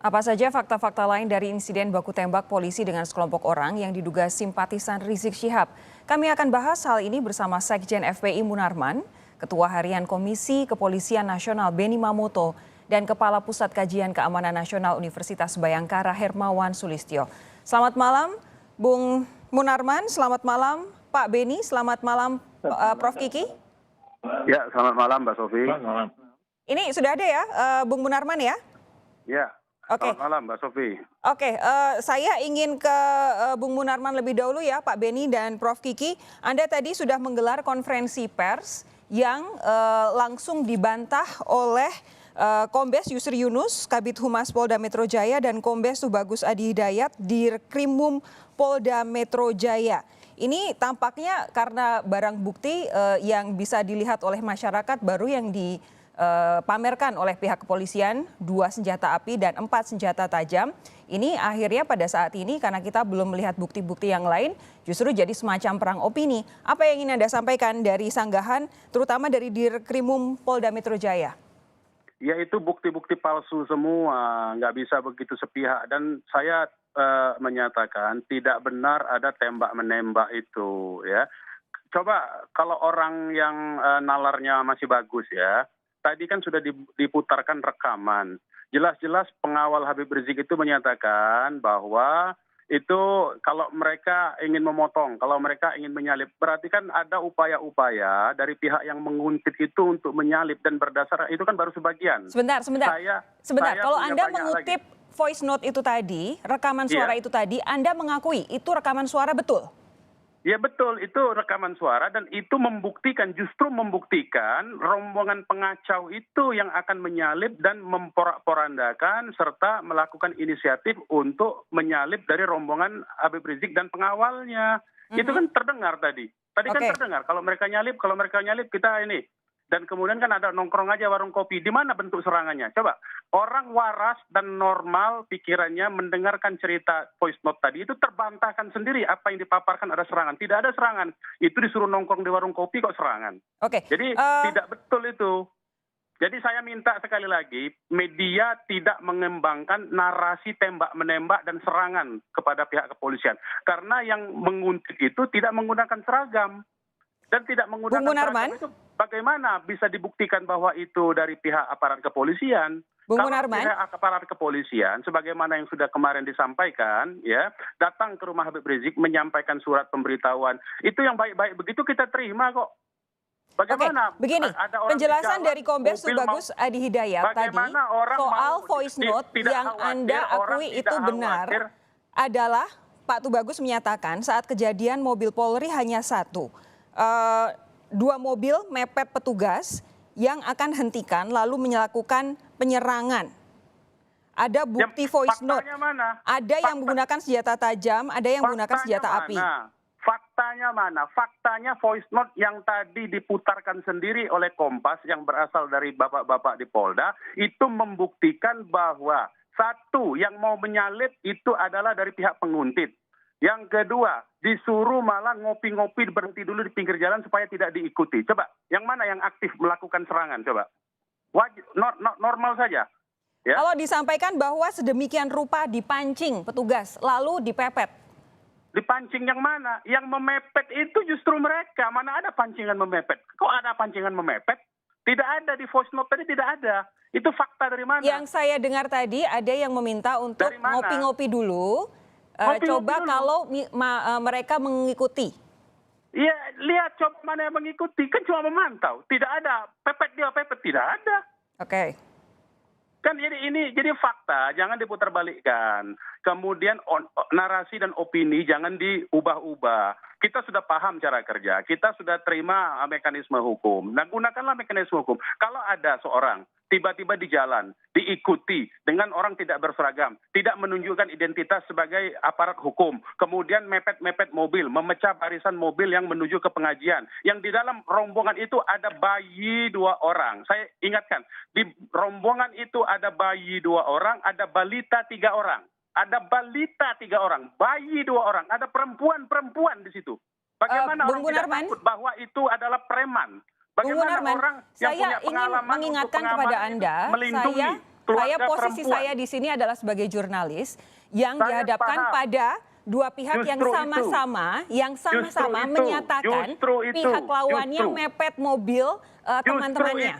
Apa saja fakta-fakta lain dari insiden baku tembak polisi dengan sekelompok orang yang diduga simpatisan Rizik Syihab? Kami akan bahas hal ini bersama Sekjen FPI Munarman, Ketua Harian Komisi Kepolisian Nasional Beni Mamoto, dan Kepala Pusat Kajian Keamanan Nasional Universitas Bayangkara Hermawan Sulistyo. Selamat malam, Bung Munarman. Selamat malam, Pak Beni. Selamat malam, Prof. Kiki. Ya, selamat malam, Mbak Sofi. Ini sudah ada ya, Bung Munarman ya? Ya, Oke. selamat malam, Mbak Sofi. Oke, saya ingin ke Bung Munarman lebih dahulu ya, Pak Beni dan Prof. Kiki. Anda tadi sudah menggelar konferensi pers yang langsung dibantah oleh Kombes Yusri Yunus, Kabid Humas Polda Metro Jaya, dan Kombes Tubagus Adi Hidayat, Dirkrimum Polda Metro Jaya. Ini tampaknya karena barang bukti yang bisa dilihat oleh masyarakat baru yang dipamerkan oleh pihak kepolisian, 2 senjata api dan 4 senjata tajam. Ini akhirnya pada saat ini karena kita belum melihat bukti-bukti yang lain justru jadi semacam perang opini. Apa yang ingin Anda sampaikan dari sanggahan terutama dari Dirkrimum Polda Metro Jaya? Ya, itu bukti-bukti palsu semua, nggak bisa begitu sepihak. Dan saya menyatakan tidak benar ada tembak-menembak itu, ya. Coba kalau orang yang nalarnya masih bagus ya, tadi kan sudah diputarkan rekaman. Jelas-jelas pengawal Habib Rizik itu menyatakan bahwa itu kalau mereka ingin memotong, kalau mereka ingin menyalip, berarti kan ada upaya-upaya dari pihak yang menguntit itu untuk menyalip dan berdasar itu kan baru sebagian. Sebentar. Saya Kalau Anda banyak mengutip lagi. voice note itu tadi, rekaman suara itu tadi, Anda mengakui itu rekaman suara betul? Ya betul, itu rekaman suara dan itu justru membuktikan rombongan pengacau itu yang akan menyalip dan memporak-porandakan serta melakukan inisiatif untuk menyalip dari rombongan Habib Rizik dan pengawalnya. Itu kan terdengar tadi. Kan terdengar kalau mereka nyalip kita ini. Dan kemudian kan ada nongkrong aja warung kopi. Di mana bentuk serangannya? Coba, orang waras dan normal pikirannya mendengarkan cerita voice note tadi, itu terbantahkan sendiri apa yang dipaparkan ada serangan. Tidak ada serangan. Itu disuruh nongkrong di warung kopi kok serangan. Jadi tidak betul itu. Jadi saya minta sekali lagi, media tidak mengembangkan narasi tembak-menembak dan serangan kepada pihak kepolisian. Karena yang menguntit itu tidak menggunakan seragam. Dan tidak menggunakan seragam itu bagaimana bisa dibuktikan bahwa itu dari pihak aparat kepolisian? Kalau pihak aparat kepolisian, sebagaimana yang sudah kemarin disampaikan, ya datang ke rumah Habib Rizik menyampaikan surat pemberitahuan, itu yang baik-baik begitu kita terima kok. Bagaimana? Begini, penjelasan dari Kombes Tubagus Adi Hidayat tadi soal voice note yang Anda akui itu benar adalah Pak Tubagus menyatakan saat kejadian mobil Polri hanya 1. 2 mobil mepet petugas yang akan hentikan lalu melakukan penyerangan. Ada bukti voice note. Ada yang menggunakan senjata tajam, ada yang menggunakan senjata api. Faktanya mana? Faktanya voice note yang tadi diputarkan sendiri oleh Kompas yang berasal dari bapak-bapak di Polda itu membuktikan bahwa 1 yang mau menyalip itu adalah dari pihak penguntit. Yang kedua, disuruh malah ngopi-ngopi berhenti dulu di pinggir jalan supaya tidak diikuti. Coba, yang mana yang aktif melakukan serangan? Coba, normal saja. Ya? Kalau disampaikan bahwa sedemikian rupa dipancing petugas, lalu dipepet. Dipancing yang mana? Yang memepet itu justru mereka. Mana ada pancingan memepet? Kok ada pancingan memepet? Tidak ada di voice note tadi, tidak ada. Itu fakta dari mana? Yang saya dengar tadi ada yang meminta untuk ngopi-ngopi dulu. Coba kalau mereka mengikuti. Iya, lihat coba mana yang mengikuti. Kan cuma memantau. Tidak ada. Pepet tidak ada. Oke. Kan jadi fakta, jangan diputarbalikkan. Kemudian narasi dan opini jangan diubah-ubah. Kita sudah paham cara kerja, kita sudah terima mekanisme hukum. Nah, gunakanlah mekanisme hukum. Kalau ada seorang tiba-tiba di jalan, diikuti dengan orang tidak berseragam, tidak menunjukkan identitas sebagai aparat hukum, kemudian mepet-mepet mobil, memecah barisan mobil yang menuju ke pengajian, yang di dalam rombongan itu ada bayi 2 orang. Saya ingatkan, di rombongan itu ada bayi 2 orang, ada balita 3 orang. Ada balita 3 orang, bayi 2 orang, ada perempuan di situ. Bagaimana orang tidak takut bahwa itu adalah preman? Bagaimana orang yang punya pengalaman mengingatkan kepada Anda, Saya keluarga posisi perempuan. saya di sini adalah sebagai jurnalis yang Saya dihadapkan paham. pada dua pihak yang Justru itu. sama-sama Justru itu. menyatakan Justru itu. pihak lawannya Justru. mepet mobil teman-temannya.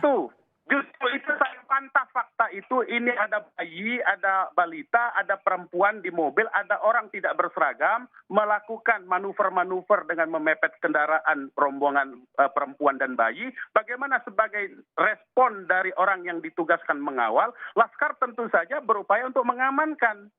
Justru itu saya bantah fakta itu. Ini ada bayi, ada balita, ada perempuan di mobil, ada orang tidak berseragam melakukan manuver-manuver dengan memepet kendaraan rombongan perempuan dan bayi. Bagaimana sebagai respon dari orang yang ditugaskan mengawal, Laskar tentu saja berupaya untuk mengamankan.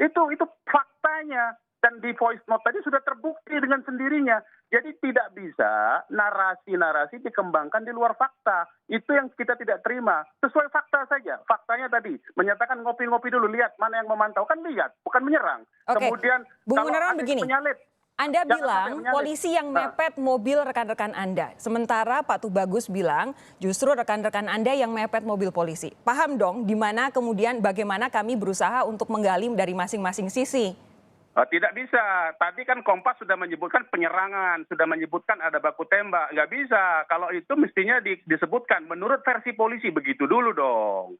Itu faktanya. Dan di voice note tadi sudah terbukti dengan sendirinya. Jadi tidak bisa narasi-narasi dikembangkan di luar fakta. Itu yang kita tidak terima. Sesuai fakta saja. Faktanya tadi menyatakan ngopi-ngopi dulu, lihat mana yang memantau. Kan lihat, bukan menyerang. Oke. Kemudian Bung kalau Munarman ada begini. penyalip, Anda jangan bilang sampai menyalip. polisi yang mepet mobil rekan-rekan Anda. Sementara Pak Tubagus bilang justru rekan-rekan Anda yang mepet mobil polisi. Paham dong di mana kemudian bagaimana kami berusaha untuk menggali dari masing-masing sisi. Tidak bisa. Tadi kan Kompas sudah menyebutkan penyerangan, sudah menyebutkan ada baku tembak. Nggak bisa. Kalau itu mestinya disebutkan menurut versi polisi, begitu dulu dong.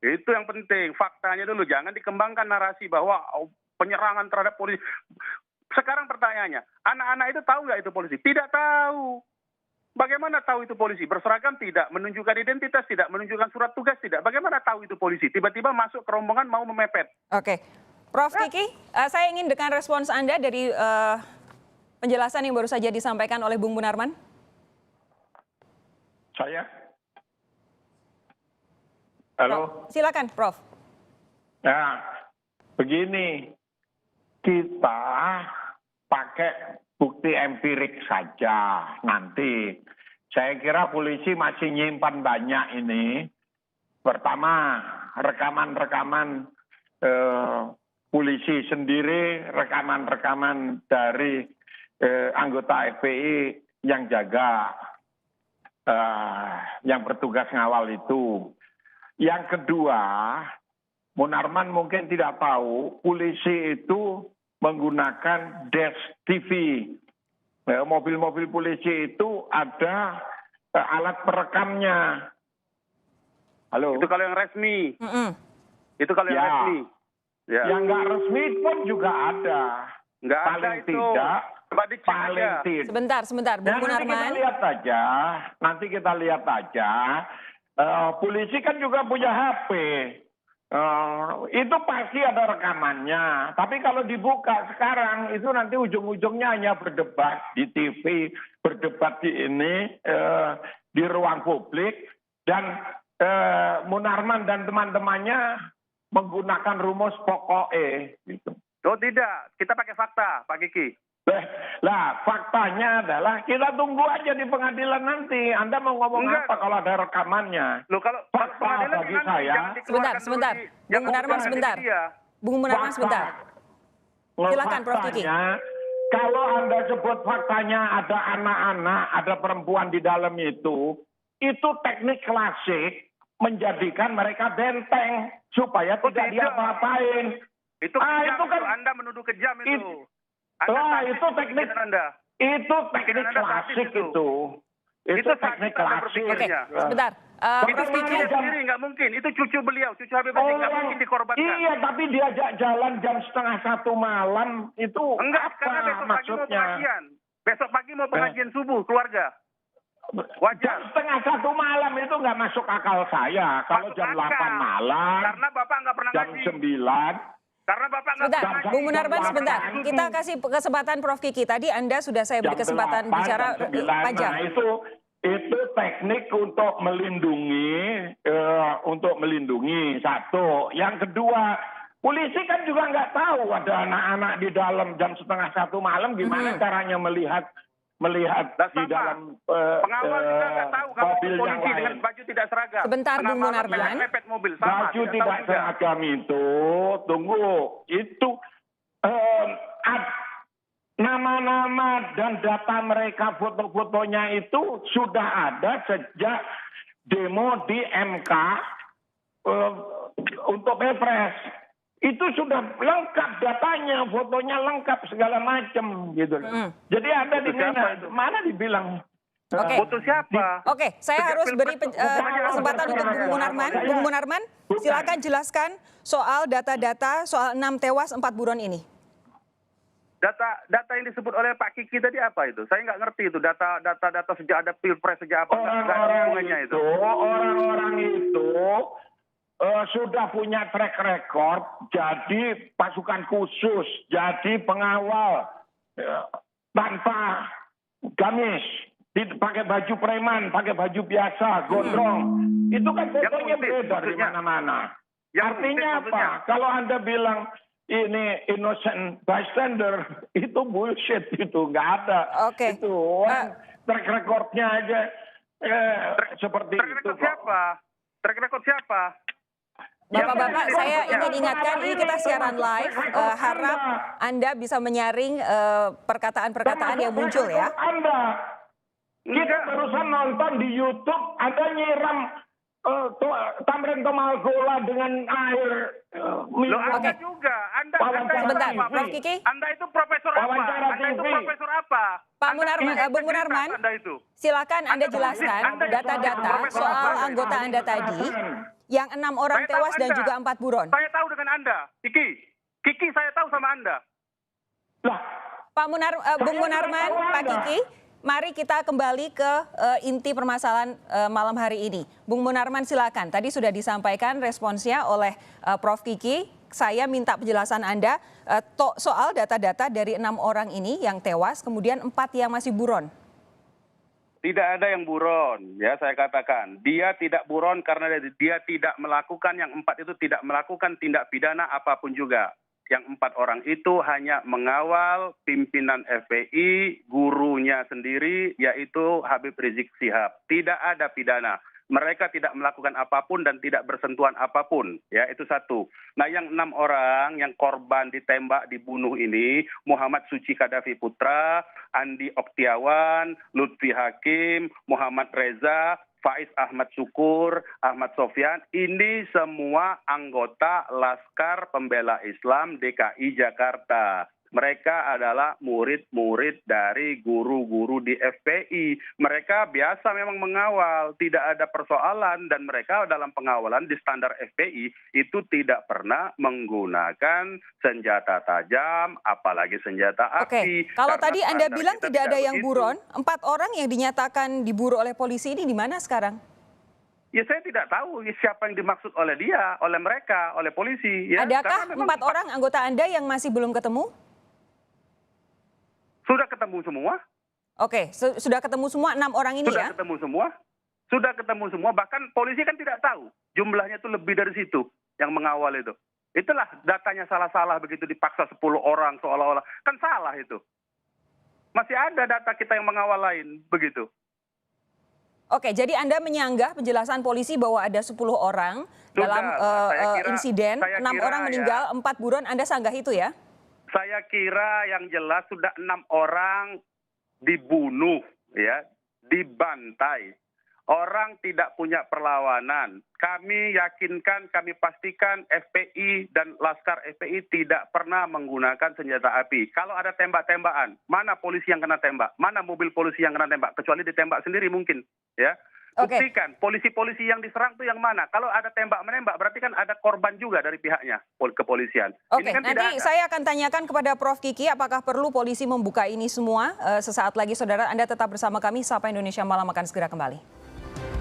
Itu yang penting. Faktanya dulu. Jangan dikembangkan narasi bahwa penyerangan terhadap polisi. Sekarang pertanyaannya, anak-anak itu tahu nggak itu polisi? Tidak tahu. Bagaimana tahu itu polisi? Berseragam tidak, menunjukkan identitas tidak, menunjukkan surat tugas tidak. Bagaimana tahu itu polisi? Tiba-tiba masuk ke rombongan mau memepet. Oke. Prof Kiki, saya ingin dengan respons Anda dari penjelasan yang baru saja disampaikan oleh Bung Munarman. Saya? Halo? Silakan, Prof. Ya, begini. Kita pakai bukti empirik saja nanti. Saya kira polisi masih nyimpan banyak ini. Pertama, rekaman-rekaman polisi sendiri, rekaman-rekaman dari anggota FPI yang jaga, yang bertugas ngawal itu. Yang kedua, Munarman mungkin tidak tahu, polisi itu menggunakan Dash TV. Mobil-mobil polisi itu ada alat perekamnya. Halo? Itu kalau yang resmi. Itu kalau yang Ya. resmi. Ya. Yang nggak resmi pun juga ada. Nggak ada Paling itu. tidak, Coba dicek paling aja. tidak. Sebentar, Bung Munarman. Nanti kita lihat aja. Polisi kan juga punya HP. Itu pasti ada rekamannya. Tapi kalau dibuka sekarang, itu nanti ujung-ujungnya hanya berdebat di TV, berdebat di ini, di ruang publik. Dan Munarman dan teman-temannya menggunakan rumus pokoknya. Gitu. Oh tidak, kita pakai fakta, Pak Kiki. Lah, faktanya adalah kita tunggu aja di pengadilan nanti. Anda mau ngomong Enggak apa dong. kalau ada rekamannya? Loh, kalau Fakta pengadilan bagi nanti saya. jangan dikeluarkan Sebentar. dulu Bung Munarman jangan sebentar. di media. Bung Munarman Fakta. sebentar. Silakan, Prof. Kiki. Faktanya, kalau Anda sebut faktanya ada anak-anak, ada perempuan di dalam itu teknik klasik menjadikan mereka benteng supaya Oh, tidak tidak. diapa-apain. Itu kejam, itu kan Anda menuduh kejam itu. Wah, itu sadis teknik pikiran Anda. itu teknik Pikiran Anda klasik sadis itu. itu. Itu Itu teknik sadis Anda klasik. berpikirnya. Sebentar. Itu Prof. Kiki. dia sendiri nggak mungkin. Itu cucu beliau, cucu Habib Rizik nggak mungkin dikorbankan. Iya, tapi diajak jalan jam 1:30 malam itu Enggak, apa karena besok pagi mau maksudnya? pengajian. Besok pagi mau pengajian subuh keluarga. Wajar. Jam 1:30 malam itu nggak masuk akal saya. Kalau Masuk jam akal. 8 malam, Karena Bapak nggak pernah jam ngaji. 9, Karena Bapak nggak Sebentar, pernah ngaji. Bung Munarman Jam sebentar. 8. Kita kasih kesempatan Prof. Kiki. Tadi Anda sudah saya beri jam kesempatan 8, bicara jam 9. panjang. Nah, itu teknik untuk melindungi satu. Yang kedua, polisi kan juga nggak tahu ada anak-anak di dalam jam 1:30 malam gimana caranya melihat Dan di sama. dalam Pengawal juga nggak tahu kalau mobil yang polisi lain. dengan baju tidak seragam. Sebentar, Tengah Bung malam Munarman. mepet mobil. Sama, Baju tahu tidak juga. seragam itu, tunggu, itu nama-nama dan data mereka, foto-fotonya itu sudah ada sejak demo di MK untuk Pilpres. Itu sudah lengkap datanya, fotonya lengkap segala macam gitu. Jadi ada di Itu siapa mana? itu? Mana dibilang? Oke. Foto siapa? Oke, saya Sejak harus beri Pilpres, bukan aja kesempatan untuk Pilpres. Bung Munarman. Bung Munarman, Bukan. Silakan jelaskan soal data-data soal 6 tewas 4 buron ini. Data yang disebut oleh Pak Kiki tadi apa itu? Saya nggak ngerti itu data sejak ada pilpres sejak apa? Nggak ada hubungannya itu. Orang-orang itu sudah punya track record jadi pasukan khusus, jadi pengawal tanpa gamis, pakai baju preman, pakai baju biasa, gondrong. Itu kan fotonya beda di mana-mana. Artinya apa? Kalau Anda bilang ini innocent bystander, itu bullshit, itu nggak ada. Oke. Itu track recordnya aja seperti track itu. record siapa? Track record siapa? Bapak-bapak, saya ingin ingatkan ini kita siaran live. Harap Anda bisa menyaring perkataan-perkataan yang muncul ya. Anda, kita barusan nonton di YouTube, Anda nyiram Tamrin Tomalgola dengan air Loh, Anda juga. Anda Sebentar, apa? Prof. Kiki. Anda itu profesor apa? Wawancara Anda itu TV. profesor apa? Pak Anda Munarman, integritas Bung Munarman, Anda itu. silakan Anda Anda jelaskan Anda itu data-data profesor soal apa? anggota Anda tadi yang 6 orang Saya tahu tewas dan Anda. juga 4 buron. Saya tahu dengan Anda, Kiki saya tahu sama Anda. Lah, Bung Munarman, Pak Kiki, mari kita kembali ke inti permasalahan malam hari ini. Bung Munarman silakan. Tadi sudah disampaikan responsnya oleh Prof. Kiki. Saya minta penjelasan Anda soal data-data dari 6 orang ini yang tewas, kemudian 4 yang masih buron. Tidak ada yang buron, ya saya katakan. Dia tidak buron karena dia tidak melakukan, yang 4 itu tidak melakukan tindak pidana apapun juga. Yang 4 orang itu hanya mengawal pimpinan FPI, gurunya sendiri, yaitu Habib Rizik Syihab. Tidak ada pidana. Mereka tidak melakukan apapun dan tidak bersentuhan apapun, ya itu satu. Nah yang 6 orang yang korban ditembak dibunuh ini, Muhammad Suci Kadafi Putra, Andi Oktiawan, Lutfi Hakim, Muhammad Reza, Faiz Ahmad Syukur, Ahmad Sofyan, ini semua anggota Laskar Pembela Islam DKI Jakarta. Mereka adalah murid-murid dari guru-guru di FPI. Mereka biasa memang mengawal, tidak ada persoalan, dan mereka dalam pengawalan di standar FPI itu tidak pernah menggunakan senjata tajam, apalagi senjata api. Oke, kalau Karena tadi Anda standar bilang kita tidak ada yang begitu. buron, 4 orang yang dinyatakan diburu oleh polisi ini di mana sekarang? Ya saya tidak tahu siapa yang dimaksud oleh dia, oleh mereka, oleh polisi. Ya. Adakah Karena memang 4 orang anggota Anda yang masih belum ketemu? sudah ketemu semua? Oke, sudah ketemu semua 6 orang ini Sudah ya? ketemu semua? Sudah ketemu semua, bahkan polisi kan tidak tahu. Jumlahnya itu lebih dari situ yang mengawal itu. Itulah datanya salah-salah begitu dipaksa 10 orang seolah-olah. Kan salah itu. Masih ada data kita yang mengawal lain, begitu. Oke, jadi Anda menyanggah penjelasan polisi bahwa ada 10 orang dalam insiden, 6 orang meninggal, 4 buron, Anda sanggah itu ya? Saya kira yang jelas sudah 6 orang dibunuh, ya, dibantai. Orang tidak punya perlawanan. Kami yakinkan, kami pastikan FPI dan Laskar FPI tidak pernah menggunakan senjata api. Kalau ada tembak-tembakan, mana polisi yang kena tembak? Mana mobil polisi yang kena tembak? Kecuali ditembak sendiri mungkin, ya. Buktikan, polisi-polisi yang diserang itu yang mana? Kalau ada tembak-menembak, berarti kan ada korban juga dari pihaknya, kepolisian. Oke, Ini kan nanti tidak ada. saya akan tanyakan kepada Prof. Kiki apakah perlu polisi membuka ini semua. Sesaat lagi, saudara, Anda tetap bersama kami. Sapa Indonesia Malam akan segera kembali.